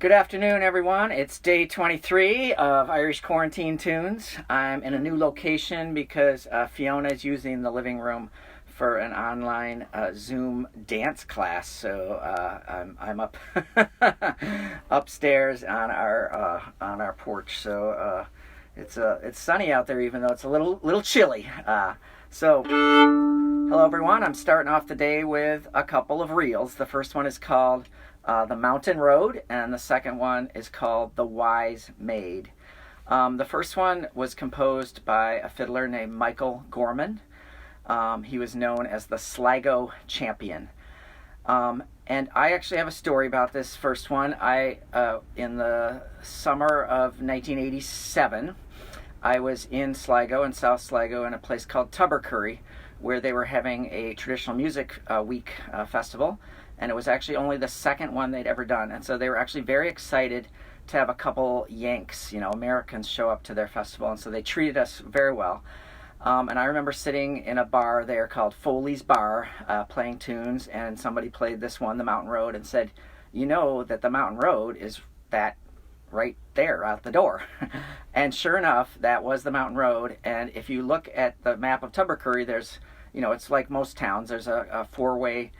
Good afternoon, everyone. It's day 23 of Irish Quarantine Tunes. I'm in a new location because Fiona is using the living room for an online Zoom dance class. So I'm up upstairs on our porch. So it's sunny out there, even though it's a little chilly. Hello, everyone. I'm starting off the day with a couple of reels. The first one is called The Mountain Road, and the second one is called The Wise Maid. The first one was composed by a fiddler named Michael Gorman. He was known as the Sligo Champion. And I actually have a story about this first one. In the summer of 1987, I was in Sligo, in South Sligo, in a place called Tubbercurry, where they were having a traditional music week festival. And it was actually only the second one they'd ever done. And so they were actually very excited to have a couple Yanks, Americans, show up to their festival. And so they treated us very well. And I remember sitting in a bar there called Foley's Bar, playing tunes, and somebody played this one, The Mountain Road, and said, you know that the Mountain Road is that right there out the door. And sure enough, that was the Mountain Road. And if you look at the map of Tubbercurry, there's, it's like most towns, there's a four-way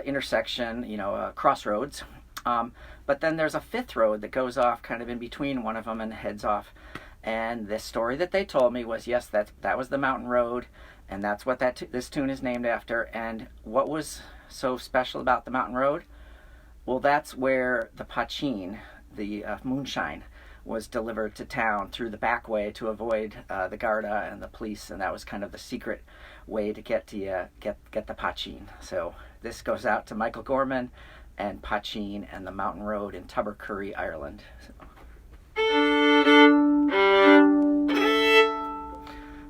intersection, crossroads. But then there's a fifth road that goes off kind of in between one of them and heads off. And the story that they told me was, yes, that was the Mountain Road, and that's what this tune is named after. And what was so special about the Mountain Road? Well, that's where the poitín, the moonshine, was delivered to town through the back way to avoid the Garda and the police, and that was kind of the secret way to get the poitín. So this goes out to Michael Gorman and poitín and the Mountain Road in Tubbercurry, Ireland.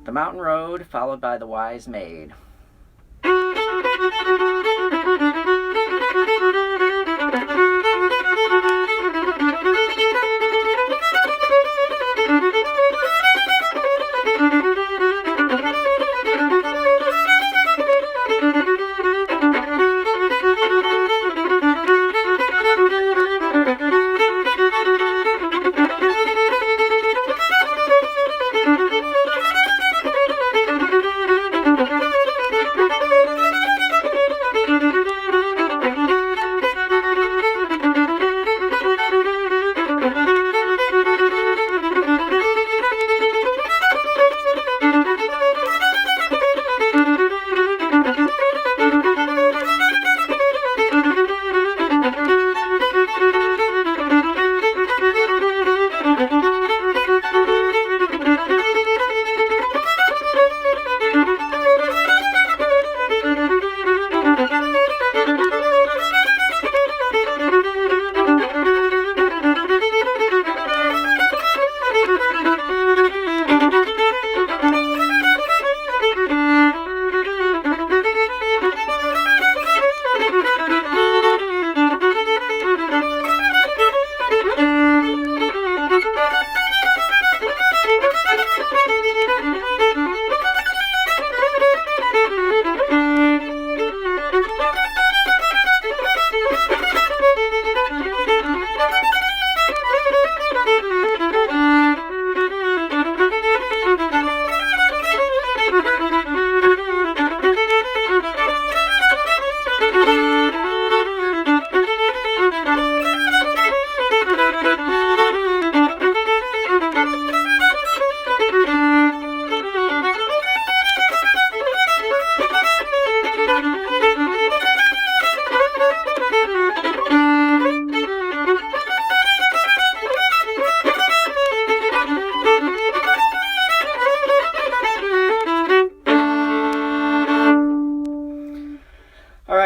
The Mountain Road, followed by The Wise Maid.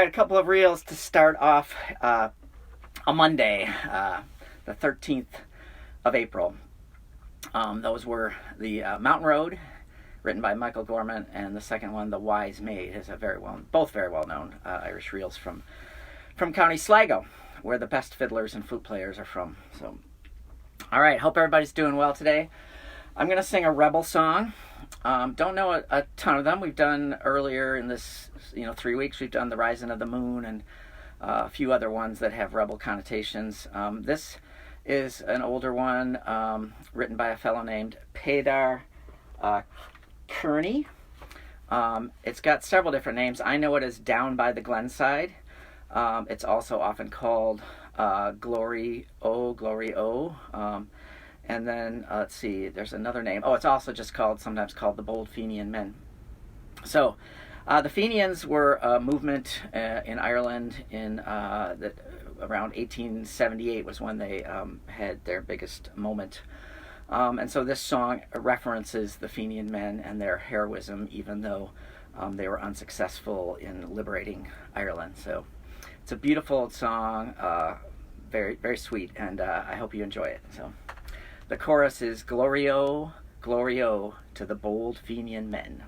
A couple of reels to start off a Monday, the 13th of April. Those were the Mountain Road, written by Michael Gorman, and the second one, The Wise Maid, is both very well known Irish reels from County Sligo, where the best fiddlers and flute players are from. So, all right, hope everybody's doing well today. I'm going to sing a rebel song. Don't know a ton of them. We've done earlier in this, 3 weeks, we've done The Rising of the Moon and a few other ones that have rebel connotations. This is an older one written by a fellow named Peadar Kearney. It's got several different names. I know it as Down by the Glenside. It's also often called Glory O. And then, let's see, there's another name. Oh, it's also just sometimes called the Bold Fenian Men. So, the Fenians were a movement in Ireland that around 1878 was when they had their biggest moment. And so this song references the Fenian men and their heroism, even though they were unsuccessful in liberating Ireland. So it's a beautiful song, very, very sweet, and I hope you enjoy it. So the chorus is Glory-O, Glory-O to the bold Fenian men.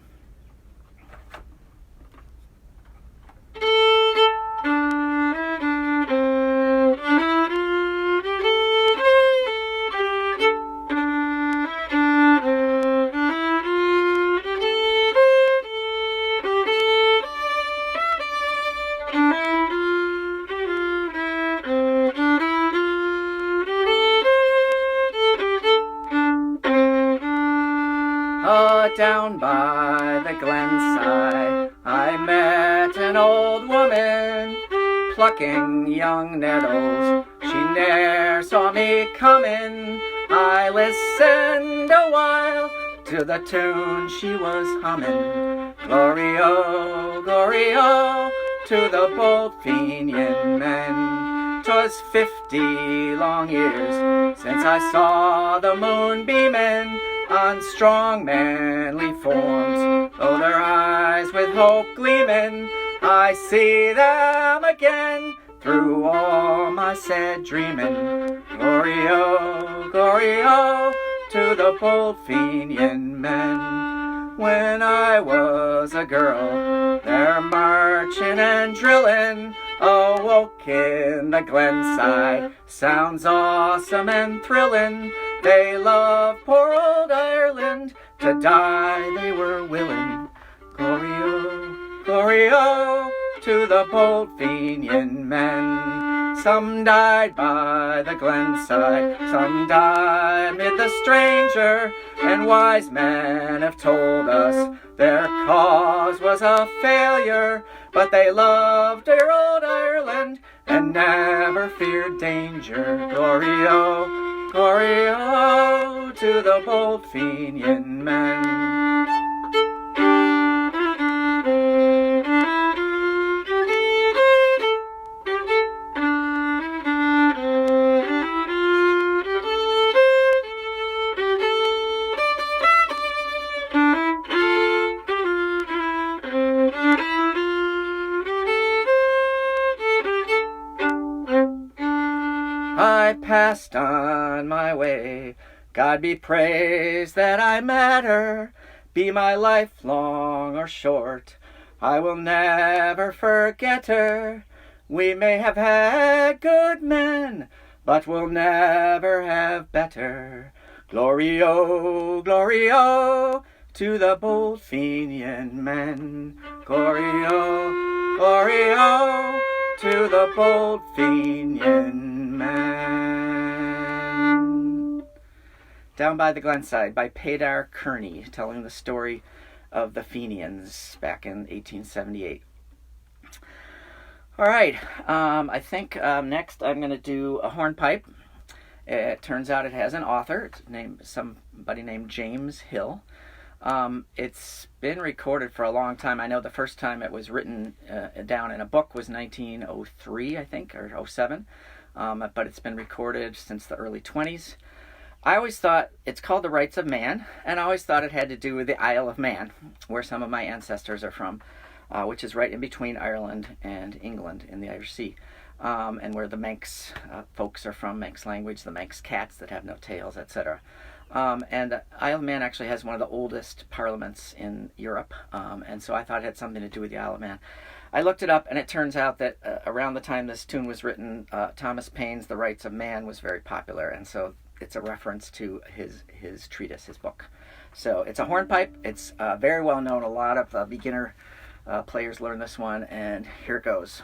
Down by the Glenside, I met an old woman, plucking young nettles. She ne'er saw me coming. I listened a while to the tune she was humming. Glory-O, Glory-O to the bold Fenian men. 'Twas 50 long years since I saw the moon beaming on strong manly forms, though their eyes with hope gleaming, I see them again through all my sad dreaming. Glory-O, Glory-O to the bold Fenian men. When I was a girl, their marching and drilling awoke in the Glenside, sounds awesome and thrilling. They loved poor old Ireland, to die they were willing. Glory-O, Glory-O to the bold Fenian men. Some died by the Glenside, some died mid the stranger, and wise men have told us their cause was a failure. But they loved dear old Ireland and never feared danger. Glory-O, Glory-O to the bold Fenian men. I passed on my way, God be praised that I met her. Be my life long or short, I will never forget her. We may have had good men, but we'll never have better. Glory-O, Glory-O to the bold Fenian men. Glory-O, Glory-O to the bold Fenian men. Down by the Glenside by Peadar Kearney, telling the story of the Fenians back in 1878. All right, I think next I'm going to do a hornpipe. It turns out it has an author. It's somebody named James Hill. It's been recorded for a long time. I know the first time it was written down in a book was 1903, I think, or 07. But it's been recorded since the early 20s. I always thought it's called The Rights of Man, and I always thought it had to do with the Isle of Man, where some of my ancestors are from, which is right in between Ireland and England in the Irish Sea, and where the Manx folks are from, Manx language, the Manx cats that have no tails, etc. And the Isle of Man actually has one of the oldest parliaments in Europe, and so I thought it had something to do with the Isle of Man. I looked it up, and it turns out that around the time this tune was written, Thomas Paine's The Rights of Man was very popular, and so it's a reference to his treatise, his book. So it's a hornpipe. It's very well known. A lot of beginner players learn this one, and here it goes.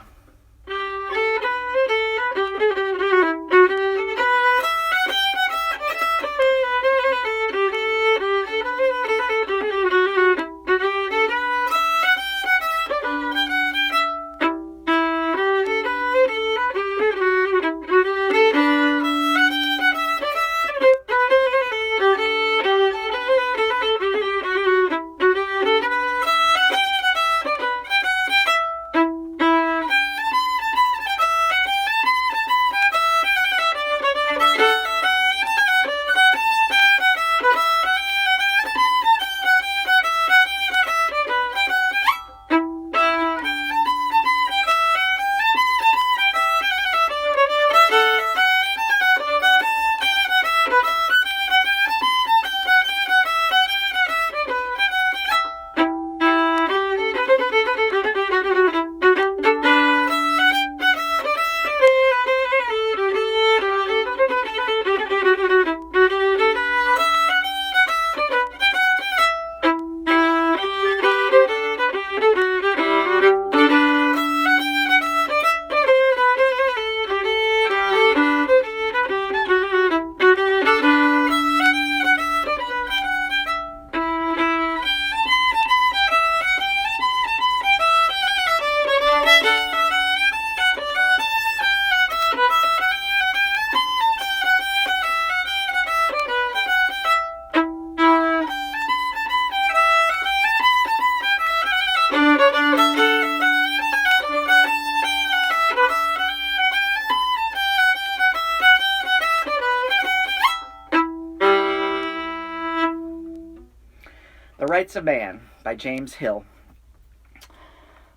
Rights of Man by James Hill.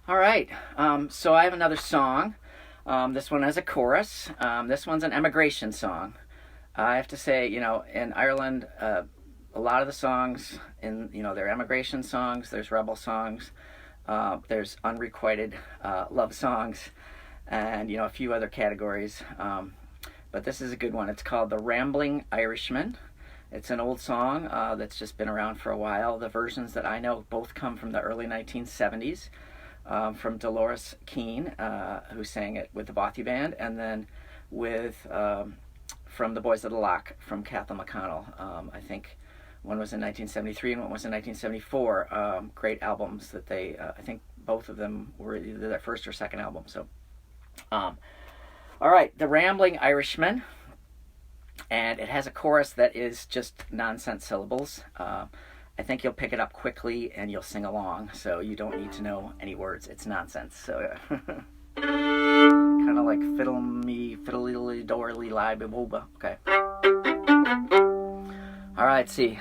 All right, so I have another song. This one has a chorus. This one's an emigration song. I have to say, in Ireland, a lot of the songs, they're emigration songs, there's rebel songs, there's unrequited love songs, and, a few other categories. But this is a good one. It's called The Rambling Irishman. It's an old song that's just been around for a while. The versions that I know both come from the early 1970s. From Dolores Keane, who sang it with the Bothy Band, and then from the Boys of the Loch, from Kathleen McConnell. I think one was in 1973 and one was in 1974. Great albums that I think both of them were either their first or second album. So, all right, The Rambling Irishman, and it has a chorus that is just nonsense syllables. I think you'll pick it up quickly and you'll sing along, so you don't need to know any words. It's nonsense. So kind of like fiddle me, fiddly dorly lie booba. Okay. All right, see.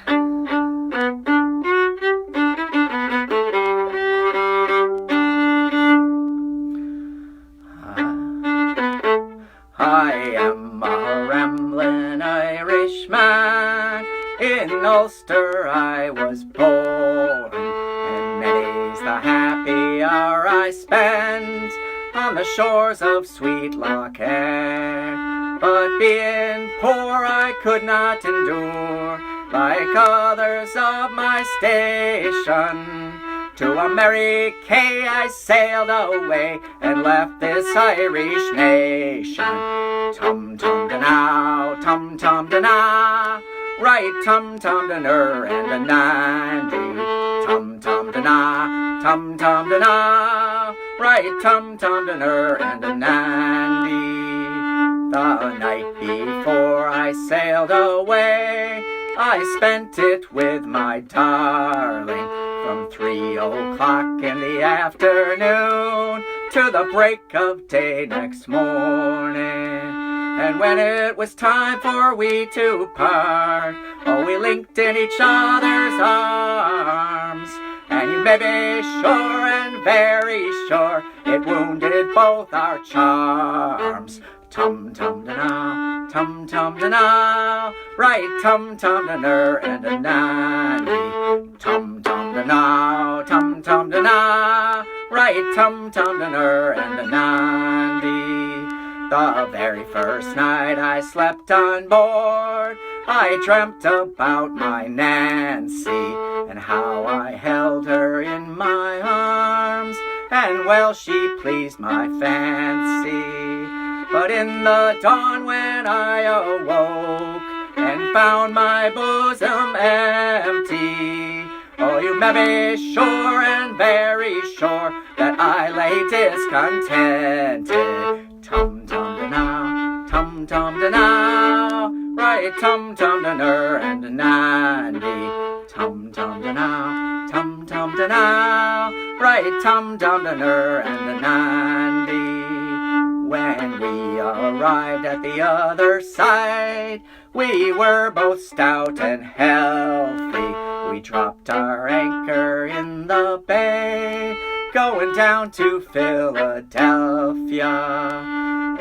I am a rambling Irishman. In Ulster I was born, and many's the happy hour I spent on the shores of sweet Loch Air. But being poor I could not endure, like others of my station. To a merry Cay I sailed away, and left this Irish nation. Tum-tum-da-now, tum-tum-da-now, right tum-tum-da-ner and a nandy. Tum-tum-da-na, tum-tum-da-na, right tum-tum-da-ner and a nandy. The night before I sailed away, I spent it with my darling, from 3 o'clock in the afternoon to the break of day next morning. And when it was time for we to part, oh, we linked in each other's arms. And you may be sure and very sure it wounded both our charms. Tum-tum-da-now, tum-tum-da-now, right tum-tum-da-ner and a nanny. Tum-tum-da-now, tum-tum-da-now, right tum-tum-da-ner and a nanny. The very first night I slept on board, I dreamt about my Nancy, and how I held her in my arms, and well she pleased my fancy. But in the dawn when I awoke, and found my bosom empty, oh, you may be sure and very sure that I lay discontented. Tum-tum-da-now, tum-tum-da-now, right tum-tum-da-ner and a nandy. Tum-tum-da-now, tum-tum-da-now, right tum-tum-da-ner and a nandy. When we arrived at the other side, we were both stout and healthy. We dropped our anchor in the bay, going down to Philadelphia.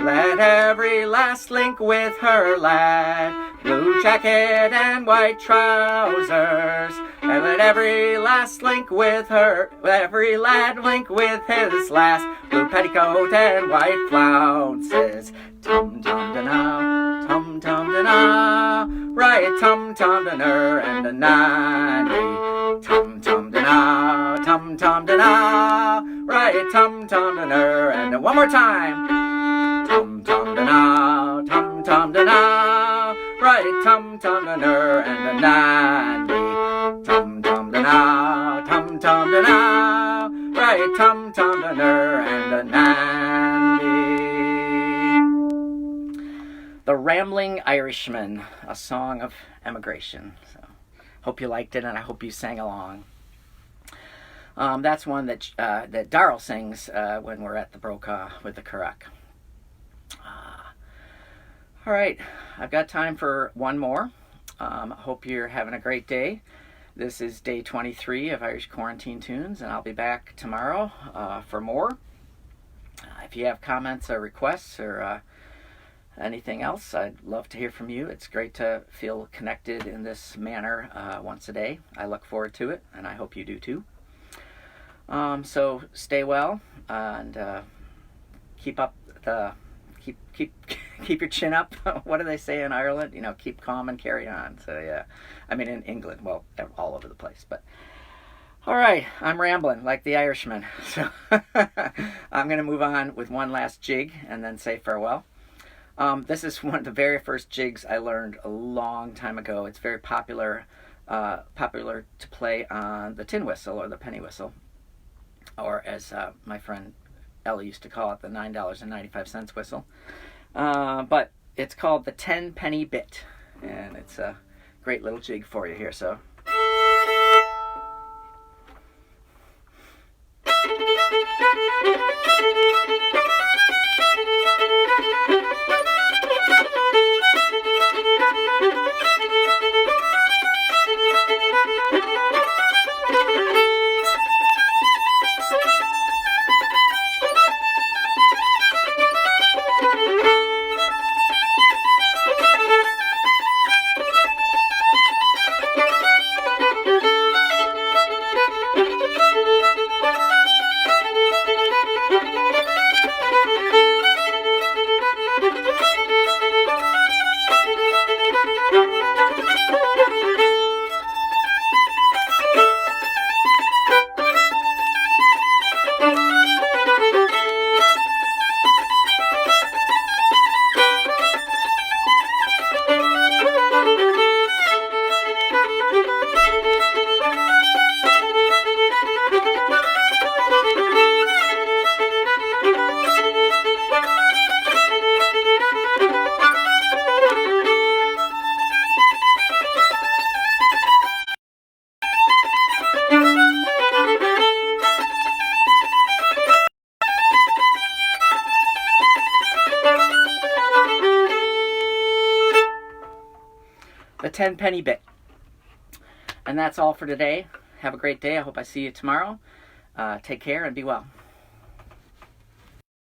Let every lass link with her lad, blue jacket and white trousers. And let every lass link with every lad link with his lass, blue petticoat and white flounces. Tum-tum-da-now, tum-tum-da-now, right tum-tum-da-ner and a nanny. Tum-tum-da-now, tum-tum-da-now, right tum-tum-da-ner and one more time. Tum-tum-da-now, tum-tum-da-now, right tum-tum-da-ner and a nanny. Tum-tum-da-now, tum-tum-da-now, right tum-tum-da-ner and a nandy. The Rambling Irishman, a song of emigration. So, hope you liked it, and I hope you sang along. That's one that Darrell sings when we're at the Brokaw with the Curragh. All right, I've got time for one more. Hope you're having a great day. This is day 23 of Irish Quarantine Tunes, and I'll be back tomorrow for more. If you have comments or requests or anything else, I'd love to hear from you. It's great to feel connected in this manner once a day. I look forward to it, and I hope you do too. So stay well and keep up the keep your chin up. What do they say in Ireland? You know, keep calm and carry on. So yeah, I mean in England, well, all over the place. But all right, I'm rambling like the Irishman. So I'm going to move on with one last jig and then say farewell. This is one of the very first jigs I learned a long time ago. It's very popular to play on the tin whistle or the penny whistle, or as my friend Ellie used to call it, the $9.95 whistle. But it's called the 10 penny bit, and it's a great little jig for you here. So. The 10 penny bit. And that's all for today. Have a great day. I hope I see you tomorrow. Take care and be well.